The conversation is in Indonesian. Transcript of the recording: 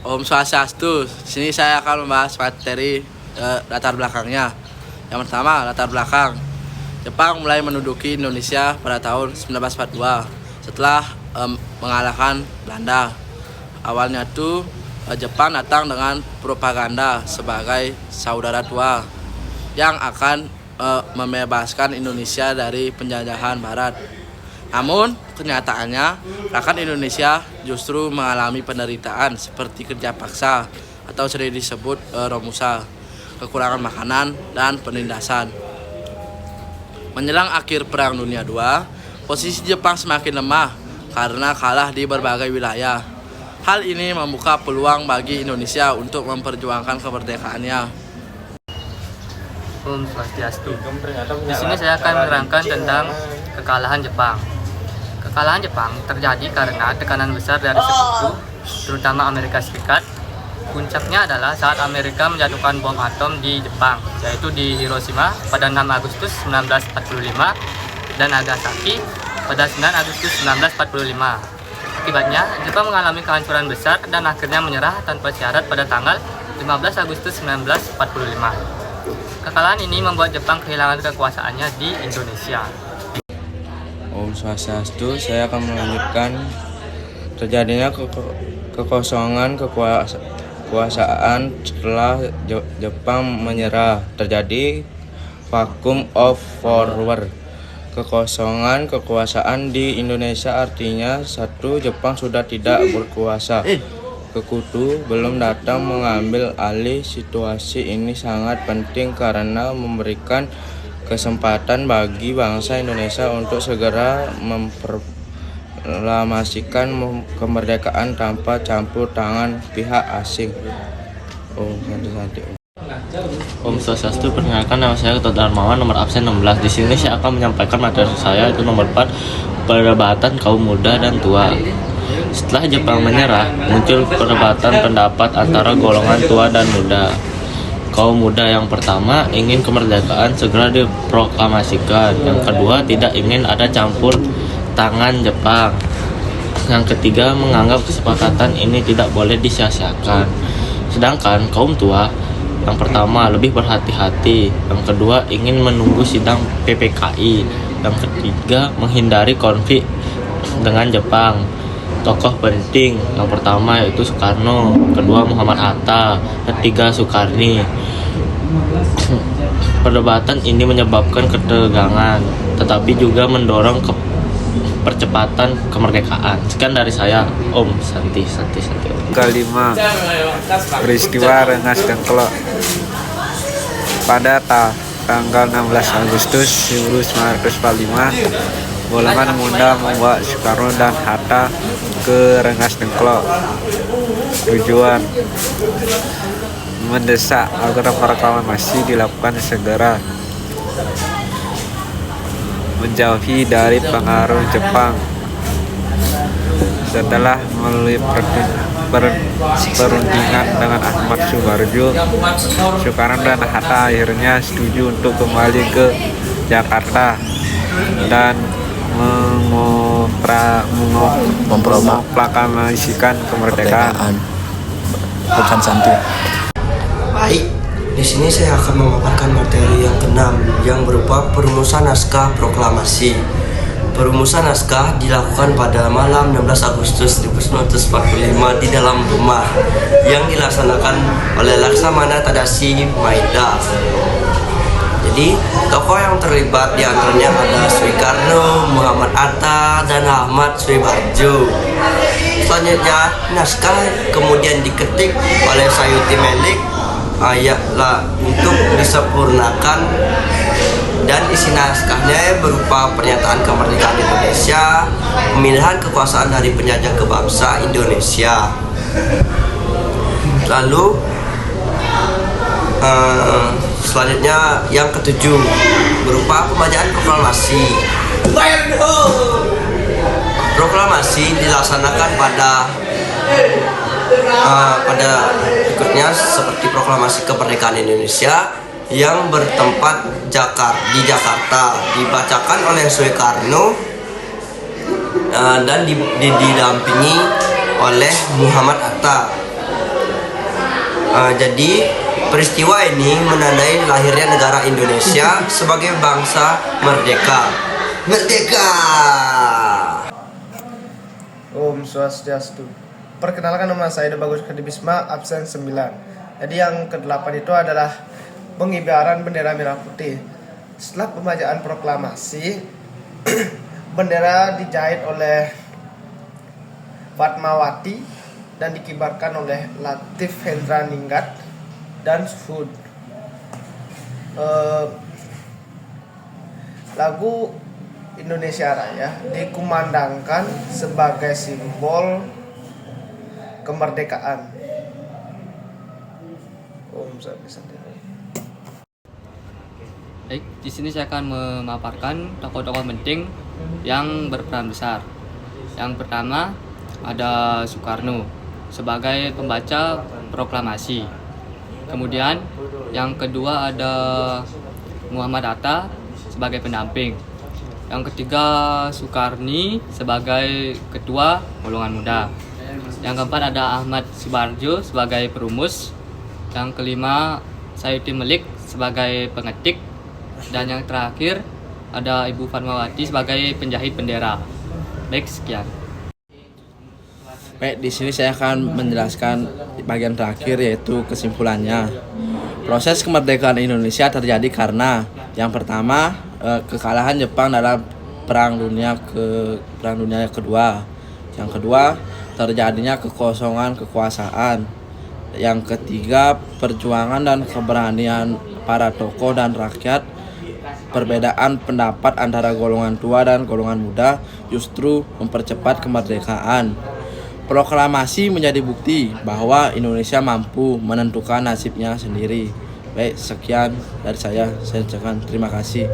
Om Swastiastu. Sini saya akan membahas materi latar belakangnya. Yang pertama, latar belakang. Jepang mulai menduduki Indonesia pada tahun 1942 setelah mengalahkan Belanda. Awalnya tuh Jepang datang dengan propaganda sebagai saudara tua yang akan membebaskan Indonesia dari penjajahan Barat. Namun, kenyataannya rakyat Indonesia justru mengalami penderitaan seperti kerja paksa atau sering disebut romusa, kekurangan makanan, dan penindasan. Menjelang akhir Perang Dunia II, posisi Jepang semakin lemah karena kalah di berbagai wilayah. Hal ini membuka peluang bagi Indonesia untuk memperjuangkan kemerdekaannya. Om Swastiastu. Di sini saya akan menerangkan tentang kekalahan Jepang. Kekalahan Jepang terjadi karena tekanan besar dari sekutu, terutama Amerika Serikat. Puncaknya adalah saat Amerika menjatuhkan bom atom di Jepang, yaitu di Hiroshima pada 6 Agustus 1945 dan Nagasaki pada 9 Agustus 1945. Akibatnya, Jepang mengalami kehancuran besar dan akhirnya menyerah tanpa syarat pada tanggal 15 Agustus 1945. Kekalahan ini membuat Jepang kehilangan kekuasaannya di Indonesia. Om Swastiastu, saya akan melanjutkan terjadinya kekosongan kekuasaan setelah Jepang menyerah. Terjadi vacuum of power. Kekosongan kekuasaan di Indonesia artinya satu, Jepang sudah tidak berkuasa. Sekutu belum datang mengambil alih. Situasi ini sangat penting karena memberikan kesempatan bagi bangsa Indonesia untuk segera memproklamasikan kemerdekaan tanpa campur tangan pihak asing. Om Swastiastu, perkenalkan nama saya Ketut Darmawan, nomor absen 16. Di sini saya akan menyampaikan materi saya, itu nomor 4, perdebatan kaum muda dan tua. Setelah Jepang menyerah, muncul perdebatan pendapat antara golongan tua dan muda. Kaum muda yang pertama ingin kemerdekaan segera diproklamasikan. Yang kedua tidak ingin ada campur tangan Jepang. Yang ketiga menganggap kesepakatan ini tidak boleh disia-siakan. Sedangkan kaum tua yang pertama lebih berhati-hati, yang kedua ingin menunggu sidang PPKI, yang ketiga menghindari konflik dengan Jepang. Tokoh penting yang pertama yaitu Soekarno, kedua Muhammad Hatta, ketiga Soekarni. Perdebatan ini menyebabkan ketegangan, tetapi juga mendorong percepatan kemerdekaan. Sekian dari saya, Om Santi. Kelima, peristiwa Rengas Dengklok. Pada tanggal 16 Agustus 1945, golongan muda membawa Soekarno dan Hatta ke Rengas Dengklok. Tujuan mendesak agar proklamasi dilakukan segera, menjauhi dari pengaruh Jepang. Setelah melalui perundingan dengan Ahmad Subarjo, Soekarno dan Hatta akhirnya setuju untuk kembali ke Jakarta dan memproklamasikan kemerdekaan. Bukan Santi. Baik, di sini saya akan memaparkan materi yang keenam yang berupa perumusan naskah proklamasi. Perumusan naskah dilakukan pada malam 16 Agustus 1945 di dalam rumah yang dilaksanakan oleh Laksamana Tadashi Maeda. Jadi, tokoh yang terlibat diantaranya ada Soekarno, Muhammad Hatta, dan Ahmad Subarjo. Selanjutnya, naskah kemudian diketik oleh Sayuti Melik untuk disempurnakan, dan isi naskahnya berupa pernyataan kemerdekaan Indonesia, pemindahan kekuasaan dari penjajah ke bangsa Indonesia. Lalu selanjutnya yang ketujuh berupa pembacaan proklamasi. Proklamasi dilaksanakan pada berikutnya seperti proklamasi kemerdekaan Indonesia yang bertempat di Jakarta, dibacakan oleh Soekarno dan didampingi oleh Muhammad Hatta. Jadi peristiwa ini menandai lahirnya negara Indonesia sebagai bangsa merdeka. Merdeka! Om Swastiastu. Perkenalkan, nama saya Bagus Hadi Bisma, absen 9. Jadi yang ke-8 itu adalah pengibaran bendera merah putih. Setelah pembacaan proklamasi, bendera dijahit oleh Fatmawati dan dikibarkan oleh Latif Hendra Ningrat dan Suhud. Lagu Indonesia Raya dikumandangkan sebagai simbol kemerdekaan. Baik, di sini saya akan memaparkan tokoh-tokoh penting yang berperan besar. Yang pertama ada Soekarno sebagai pembaca proklamasi. Kemudian yang kedua ada Muhammad Hatta sebagai pendamping. Yang ketiga Soekarni sebagai ketua golongan muda. Yang keempat ada Ahmad Subarjo sebagai perumus. Yang kelima Sayuti Melik sebagai pengetik. Dan yang terakhir ada Ibu Fatmawati sebagai penjahit bendera. Baik, sekian. Baik, di sini saya akan menjelaskan bagian terakhir, yaitu kesimpulannya. Proses kemerdekaan Indonesia terjadi karena yang pertama, kekalahan Jepang dalam Perang Dunia Kedua. Yang kedua, terjadinya kekosongan kekuasaan. Yang ketiga, perjuangan dan keberanian para tokoh dan rakyat. Perbedaan pendapat antara golongan tua dan golongan muda justru mempercepat kemerdekaan. Proklamasi menjadi bukti bahwa Indonesia mampu menentukan nasibnya sendiri. Baik, sekian dari saya ucapkan terima kasih.